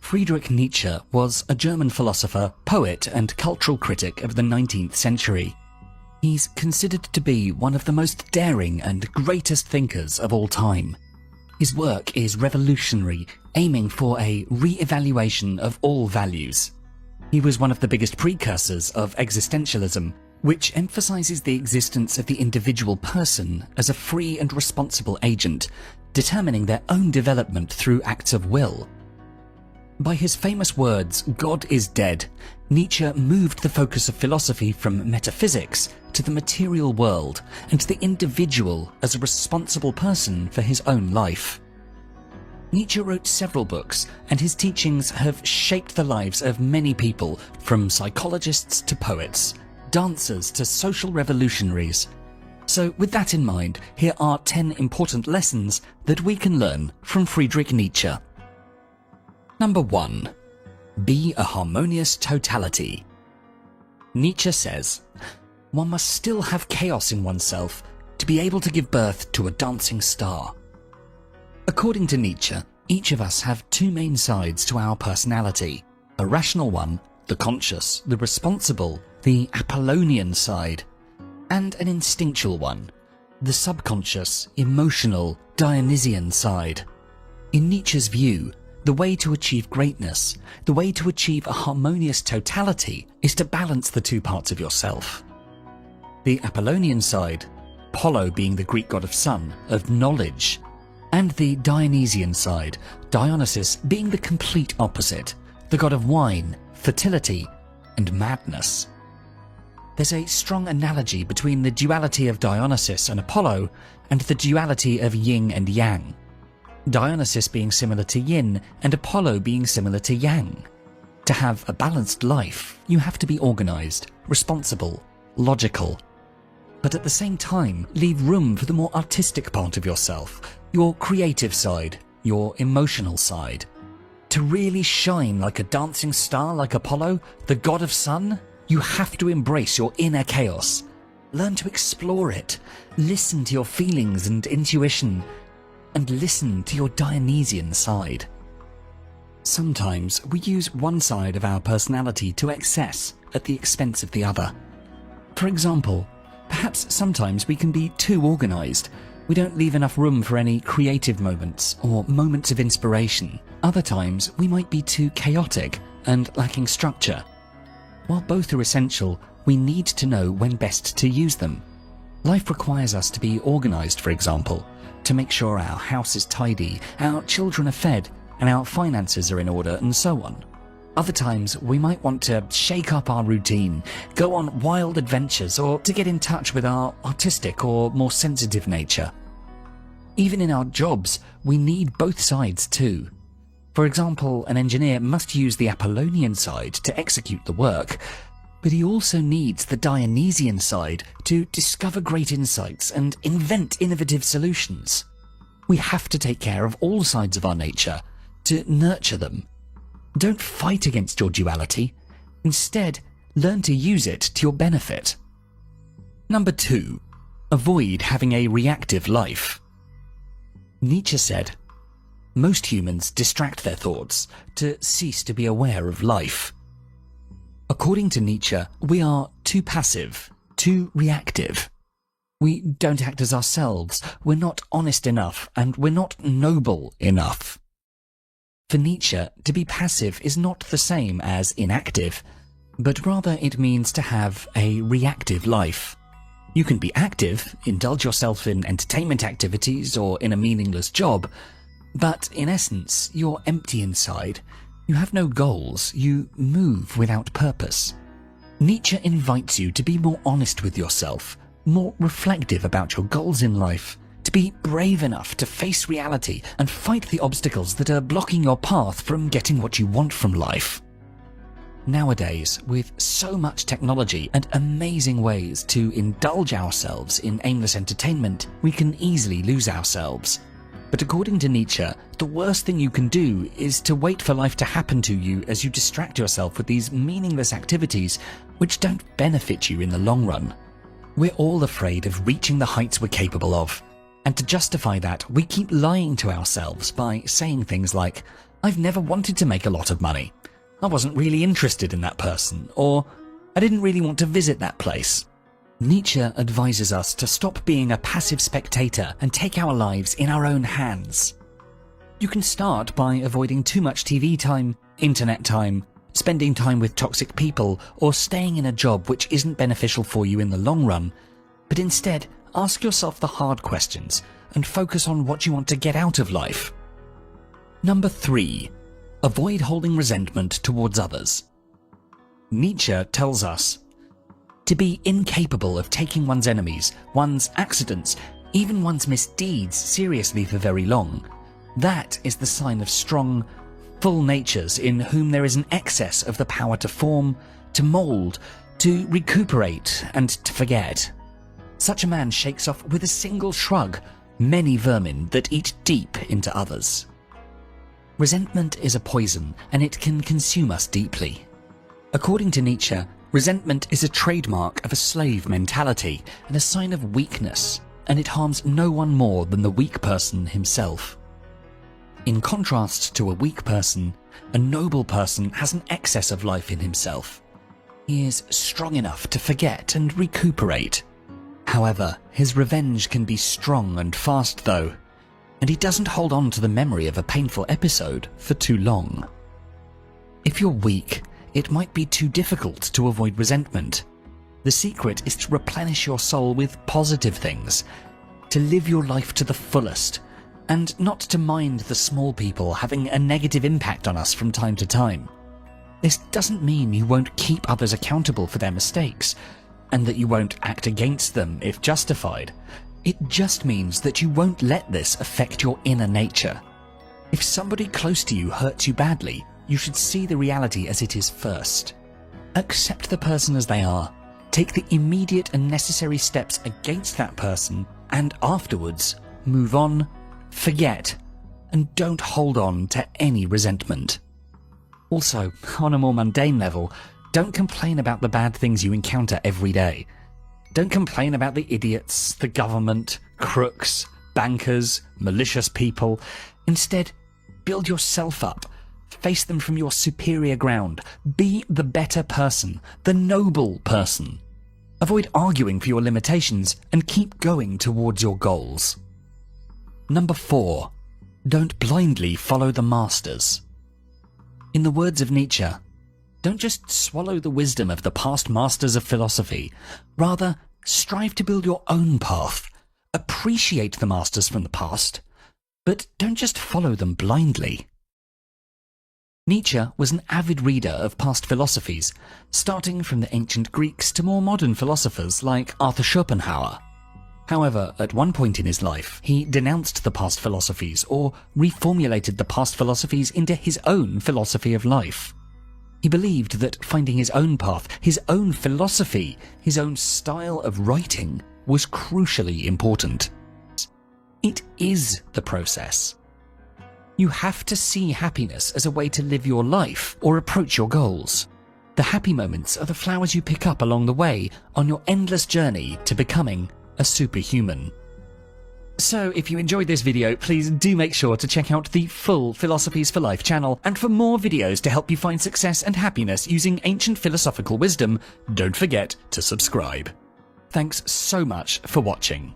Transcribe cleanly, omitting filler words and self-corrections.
Friedrich Nietzsche was a German philosopher, poet, and cultural critic of the 19th century. He's considered to be one of the most daring and greatest thinkers of all time. His work is revolutionary, aiming for a re-evaluation of all values. He was one of the biggest precursors of Existentialism, which emphasizes the existence of the individual person as a free and responsible agent, determining their own development through acts of will. By his famous words, "God is dead," Nietzsche moved the focus of philosophy from metaphysics to the material world and to the individual as a responsible person for his own life. Nietzsche wrote several books, and his teachings have shaped the lives of many people, from psychologists to poets, dancers to social revolutionaries. So with that in mind, here are 10 important lessons that we can learn from Friedrich Nietzsche. Number 1. Be a harmonious totality. Nietzsche says, one must still have chaos in oneself to be able to give birth to a dancing star. According to Nietzsche, each of us have two main sides to our personality: a rational one, the conscious, the responsible, the Apollonian side, and an instinctual one, the subconscious, emotional, Dionysian side. In Nietzsche's view, the way to achieve greatness, the way to achieve a harmonious totality, is to balance the two parts of yourself. The Apollonian side, Apollo being the Greek god of sun, of knowledge, and the Dionysian side, Dionysus being the complete opposite, the god of wine, fertility, and madness. There's a strong analogy between the duality of Dionysus and Apollo and the duality of yin and yang. Dionysus being similar to yin and Apollo being similar to yang. To have a balanced life, you have to be organized, responsible, logical, but at the same time leave room for the more artistic part of yourself, your creative side, your emotional side. To really shine like a dancing star like Apollo, the god of sun, you have to embrace your inner chaos. Learn to explore it, listen to your feelings and intuition, and listen to your Dionysian side. Sometimes we use one side of our personality to excess at the expense of the other. For example, perhaps sometimes we can be too organized. We don't leave enough room for any creative moments or moments of inspiration. Other times we might be too chaotic and lacking structure. While both are essential, we need to know when best to use them. Life requires us to be organized, for example, to make sure our house is tidy, our children are fed, and our finances are in order, and so on. Other times, we might want to shake up our routine, go on wild adventures, or to get in touch with our artistic or more sensitive nature. Even in our jobs, we need both sides too. For example, an engineer must use the Apollonian side to execute the work, but he also needs the Dionysian side to discover great insights and invent innovative solutions. We have to take care of all sides of our nature, to nurture them. Don't fight against your duality. Instead, learn to use it to your benefit. Number 2. Avoid having a reactive life. Nietzsche said, most humans distract their thoughts to cease to be aware of life. According to Nietzsche, we are too passive, too reactive. We don't act as ourselves, we're not honest enough, and we're not noble enough. For Nietzsche, to be passive is not the same as inactive, but rather it means to have a reactive life. You can be active, indulge yourself in entertainment activities or in a meaningless job, but in essence, you're empty inside. You have no goals, you move without purpose. Nietzsche invites you to be more honest with yourself, more reflective about your goals in life, to be brave enough to face reality and fight the obstacles that are blocking your path from getting what you want from life. Nowadays, with so much technology and amazing ways to indulge ourselves in aimless entertainment, we can easily lose ourselves. But according to Nietzsche, the worst thing you can do is to wait for life to happen to you as you distract yourself with these meaningless activities which don't benefit you in the long run. We're all afraid of reaching the heights we're capable of, and to justify that, we keep lying to ourselves by saying things like, I've never wanted to make a lot of money. I wasn't really interested in that person, or I didn't really want to visit that place. Nietzsche advises us to stop being a passive spectator and take our lives in our own hands. You can start by avoiding too much TV time, internet time, spending time with toxic people, or staying in a job which isn't beneficial for you in the long run, but instead ask yourself the hard questions and focus on what you want to get out of life. Number 3. Avoid holding resentment towards others. Nietzsche tells us to be incapable of taking one's enemies, one's accidents, even one's misdeeds seriously for very long. That is the sign of strong, full natures in whom there is an excess of the power to form, to mould, to recuperate, and to forget. Such a man shakes off with a single shrug many vermin that eat deep into others. Resentment is a poison, and it can consume us deeply. According to Nietzsche, resentment is a trademark of a slave mentality and a sign of weakness, and it harms no one more than the weak person himself. In contrast to a weak person, a noble person has an excess of life in himself. He is strong enough to forget and recuperate. However, his revenge can be strong and fast though, and he doesn't hold on to the memory of a painful episode for too long. If you're weak, it might be too difficult to avoid resentment. The secret is to replenish your soul with positive things, to live your life to the fullest, and not to mind the small people having a negative impact on us from time to time. This doesn't mean you won't keep others accountable for their mistakes, and that you won't act against them if justified. It just means that you won't let this affect your inner nature. If somebody close to you hurts you badly, you should see the reality as it is first. Accept the person as they are, take the immediate and necessary steps against that person, and afterwards, move on, forget, and don't hold on to any resentment. Also, on a more mundane level, don't complain about the bad things you encounter every day. Don't complain about the idiots, the government, crooks, bankers, malicious people. Instead, build yourself up. Face them from your superior ground. Be the better person, the noble person. Avoid arguing for your limitations and keep going towards your goals. Number 4. Don't blindly follow the masters. In the words of Nietzsche, don't just swallow the wisdom of the past masters of philosophy. Rather, strive to build your own path. Appreciate the masters from the past, but don't just follow them blindly. Nietzsche was an avid reader of past philosophies, starting from the ancient Greeks to more modern philosophers like Arthur Schopenhauer. However, at one point in his life, he denounced the past philosophies or reformulated the past philosophies into his own philosophy of life. He believed that finding his own path, his own philosophy, his own style of writing was crucially important. It is the process. You have to see happiness as a way to live your life or approach your goals. The happy moments are the flowers you pick up along the way on your endless journey to becoming a superhuman. So if you enjoyed this video, please do make sure to check out the full Philosophies for Life channel, and for more videos to help you find success and happiness using ancient philosophical wisdom, don't forget to subscribe. Thanks so much for watching.